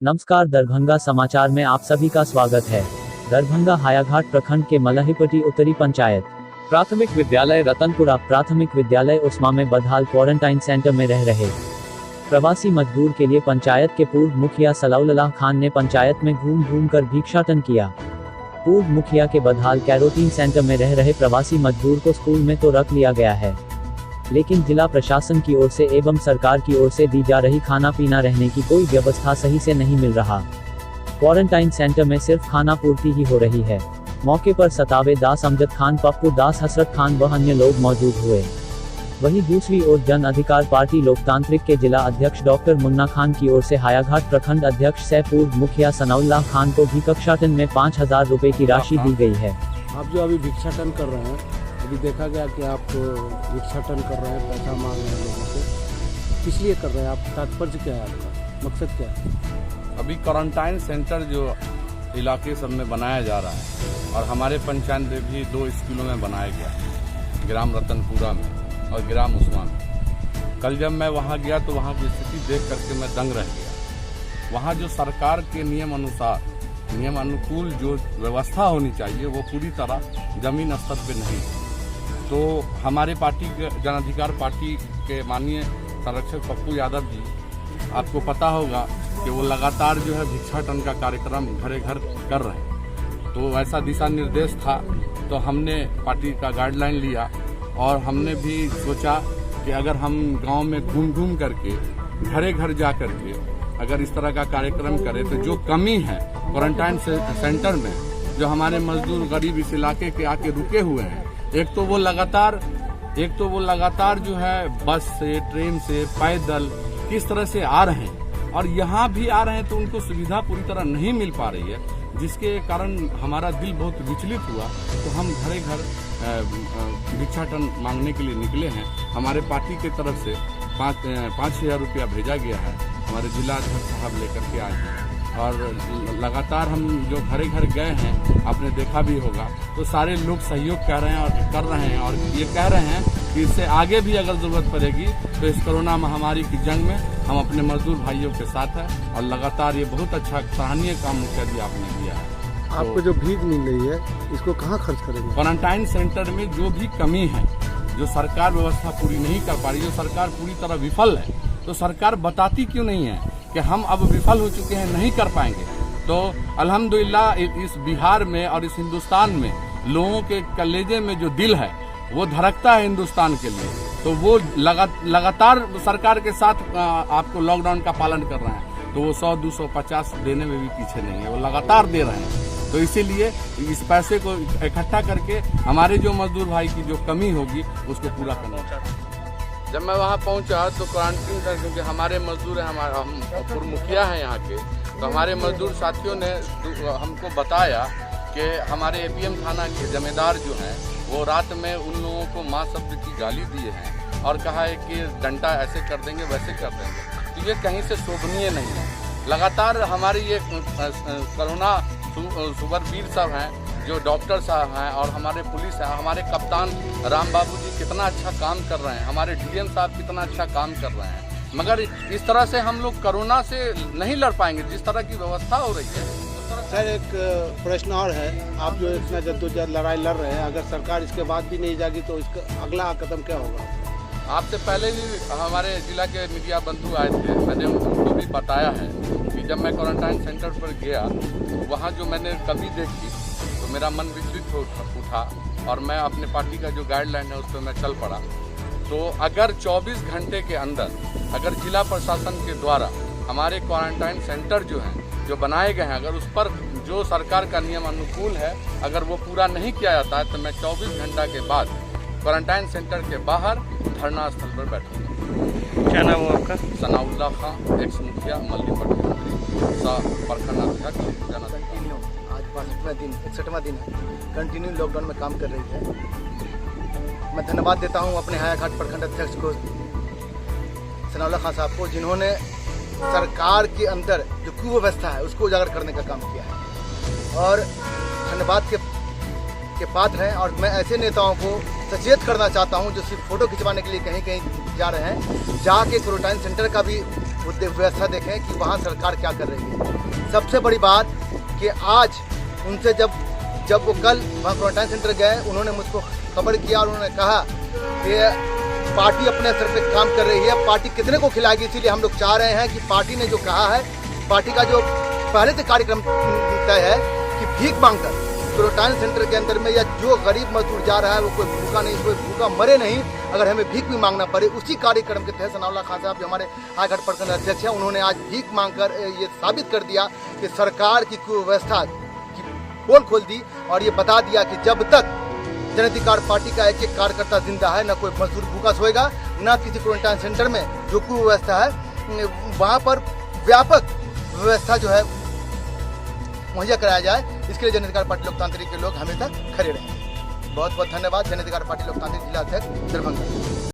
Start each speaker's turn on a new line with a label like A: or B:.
A: नमस्कार, दरभंगा समाचार में आप सभी का स्वागत है। दरभंगा हायाघाट प्रखंड के मलहीपट्टी उत्तरी पंचायत प्राथमिक विद्यालय रतनपुरा प्राथमिक विद्यालय उस्मा में बदहाल क्वारंटाइन सेंटर में रह रहे प्रवासी मजदूर के लिए पंचायत के पूर्व मुखिया सलाउल्लाह खान ने पंचायत में घूम घूम कर भिक्षाटन किया। पूर्व मुखिया के बदहाल कैरोटीन सेंटर में रह रहे प्रवासी मजदूर को स्कूल में तो रख लिया गया है, लेकिन जिला प्रशासन की ओर से एवं सरकार की ओर से दी जा रही खाना पीना रहने की कोई व्यवस्था सही से नहीं मिल रहा। क्वारंटाइन सेंटर में सिर्फ खाना पूर्ति ही हो रही है। मौके पर सतावे दास, अमजद खान, पप्पू दास, हसरत खान व अन्य लोग मौजूद हुए। वहीं दूसरी ओर जन अधिकार पार्टी लोकतांत्रिक के जिला अध्यक्ष डॉक्टर मुन्ना खान की ओर से हायाघाट प्रखंड अध्यक्ष सह पूर्व मुखिया सनाउल्लाह खान को भिक्षाटन में 5,000 रुपए की राशि दी गई है।
B: आप जो अभी भिक्षाटन कर रहे हैं, अभी देखा गया कि आप भिक्षाटन कर रहे हैं, पैसा मांग रहे हैं लोगों से, किस लिए कर रहे हैं? आप तात्पर्य क्या है, आपका मकसद क्या है?
C: अभी क्वारंटाइन सेंटर जो इलाके सब में बनाया जा रहा है और हमारे पंचायत में भी 2 स्कूलों में बनाया गया, ग्राम रतनपुरा में और ग्राम उस्मा में। कल जब मैं वहां गया तो वहां की स्थिति देख करके मैं दंग रह गया। वहां जो सरकार के नियम अनुसार, नियम अनुकूल जो व्यवस्था होनी चाहिए वो पूरी तरह जमीन स्तर पे नहीं है। तो हमारे पार्टी के जन अधिकार पार्टी के माननीय संरक्षक पप्पू यादव जी, आपको पता होगा कि वो लगातार जो है भिक्षाटन का कार्यक्रम घरे घर कर रहे हैं। तो ऐसा दिशा निर्देश था, तो हमने पार्टी का गाइडलाइन लिया और हमने भी सोचा कि अगर हम गांव में घूम घूम करके घरे घर जा करके अगर इस तरह का कार्यक्रम करें तो जो कमी है क्वारंटाइन सेंटर में, जो हमारे मजदूर गरीब इस इलाके के आके रुके हुए हैं, एक तो वो लगातार जो है बस से, ट्रेन से, पैदल किस तरह से आ रहे हैं और यहाँ भी आ रहे हैं तो उनको सुविधा पूरी तरह नहीं मिल पा रही है, जिसके कारण हमारा दिल बहुत विचलित हुआ। तो हम घरे घर भिक्षाटन मांगने के लिए निकले हैं। हमारे पार्टी की तरफ से 5,000 रुपया भेजा गया है, हमारे जिला अध्यक्ष साहब लेकर के आए हैं और लगातार हम जो घरे घर गए हैं, आपने देखा भी होगा, तो सारे लोग सहयोग कर रहे हैं और कर रहे हैं और ये कह रहे हैं कि इससे आगे भी अगर जरूरत पड़ेगी तो इस कोरोना महामारी की जंग में हम अपने मजदूर भाइयों के साथ हैं और लगातार ये बहुत अच्छा सराहनीय काम मुखिया जी आपने किया है।
B: आपको जो भीख मिल रही है इसको कहाँ खर्च करेंगे?
C: क्वारंटाइन सेंटर में जो भी कमी है, जो सरकार व्यवस्था पूरी नहीं कर पा रही, जो सरकार पूरी तरह विफल है, तो सरकार बताती क्यों नहीं है कि हम अब विफल हो चुके हैं, नहीं कर पाएंगे। तो अल्हम्दुलिल्लाह इस बिहार में और इस हिंदुस्तान में लोगों के कलेजे में जो दिल है वो धड़कता है हिंदुस्तान के लिए, तो वो लगातार सरकार के साथ आपको लॉकडाउन का पालन कर रहे हैं। तो वो 100, 200, 50 देने में भी पीछे नहीं है, वो लगातार दे रहे हैं। तो इसीलिए इस पैसे को इकट्ठा करके हमारे जो मजदूर भाई की जो कमी होगी उसको पूरा करना चाहिए। जब मैं वहाँ पहुँचा तो क्वारंटीन था, क्योंकि हमारे मजदूर हैं, हम पूर्व मुखिया हैं यहाँ के, तो हमारे मजदूर साथियों ने हमको बताया कि हमारे एपीएम थाना के जमींदार जो हैं वो रात में उन लोगों को माँ शब्द की गाली दिए हैं और कहा है कि डंडा ऐसे कर देंगे, वैसे कर देंगे। तो ये कहीं से शोभनीय नहीं है। लगातार हमारी ये कोरोना सुपरवीर साहब हैं, जो डॉक्टर साहब हैं और हमारे पुलिस है, हमारे कप्तान राम बाबू जी कितना अच्छा काम कर रहे हैं, हमारे डीएम साहब कितना अच्छा काम कर रहे हैं, मगर इस तरह से हम लोग कोरोना से नहीं लड़ पाएंगे जिस तरह की व्यवस्था हो रही है।
B: सर, एक प्रश्न और है, आप जो इतना जद्दोजहद लड़ाई लड़ रहे हैं, अगर सरकार इसके बाद भी नहीं जागी तो इसका अगला कदम क्या होगा?
C: आपसे पहले भी हमारे जिला के मीडिया बंधु आए थे, मैंने उनको भी बताया है कि जब मैं क्वारंटाइन सेंटर पर गया तो वहाँ जो मैंने कमी देखी तो मेरा मन विचलित उठा और मैं अपने पार्टी का जो गाइडलाइन है उस पर मैं चल पड़ा। तो अगर 24 घंटे के अंदर अगर जिला प्रशासन के द्वारा हमारे क्वारंटाइन सेंटर जो हैं, जो बनाए गए हैं, अगर उस पर जो सरकार का नियम अनुकूल है अगर वो पूरा नहीं किया जाता है तो मैं 24 घंटा के बाद क्वारंटाइन सेंटर के बाहर धरना स्थल पर बैठूंगा।
A: क्या नाम है आपका?
C: सनाउल्लाह खान, एक्स मुखिया मल्लीपट्टी प्रखंड अध्यक्ष जन अधिकार।
D: आज 61वां दिन है, कंटिन्यू लॉकडाउन में काम कर रही है। मैं धन्यवाद देता हूं अपने हायाघाट प्रखंड अध्यक्ष को, सनाउल्लाह खान साहब को, जिन्होंने सरकार के अंदर जो कुव्यवस्था है उसको उजागर करने का काम किया है और धन्यवाद के पात्र हैं। और मैं ऐसे नेताओं को सचेत करना चाहता हूं जो सिर्फ फोटो खिंचवाने के लिए कहीं कहीं जा रहे हैं, जाके क्वारंटाइन सेंटर का भी व्यवस्था देखें कि वहाँ सरकार क्या कर रही है। सबसे बड़ी बात कि आज उनसे जब वो कल वहाँ क्वारंटाइन सेंटर गए, उन्होंने मुझको खबर किया और उन्होंने कहा कि पार्टी अपने स्तर पे काम कर रही है, पार्टी कितने को खिलाएगी। इसीलिए हम लोग चाह रहे हैं कि पार्टी ने जो कहा है, पार्टी का जो पहले से कार्यक्रम तय है कि भीख मांगकर क्वारंटाइन सेंटर के अंदर में या जो गरीब मजदूर जा रहा है वो कोई भूखा नहीं, कोई भूखा मरे नहीं, अगर हमें भीख भी मांगना पड़े, उसी कार्यक्रम के तहत सनाउल्लाह खान साहब जो हमारे हायाघाट प्रखंड अध्यक्ष हैं, उन्होंने आज भीख मांगकर ये साबित कर दिया कि सरकार की कुव्यवस्था की पोल खोल दी और ये बता दिया कि जब तक जनअधिकार पार्टी का एक कार्यकर्ता जिंदा है, न कोई मजदूर भूखा सोएगा, न किसी क्वारंटाइन सेंटर में जो कुव्यवस्था है वहाँ पर व्यापक व्यवस्था जो है मुहैया कराया जाए। इसके लिए जनअधिकार पार्टी लोकतांत्रिक के लोग हमेशा खड़े रहेंगे। बहुत बहुत धन्यवाद। जनअधिकार पार्टी लोकतांत्रिक जिला अध्यक्ष दरभंगा।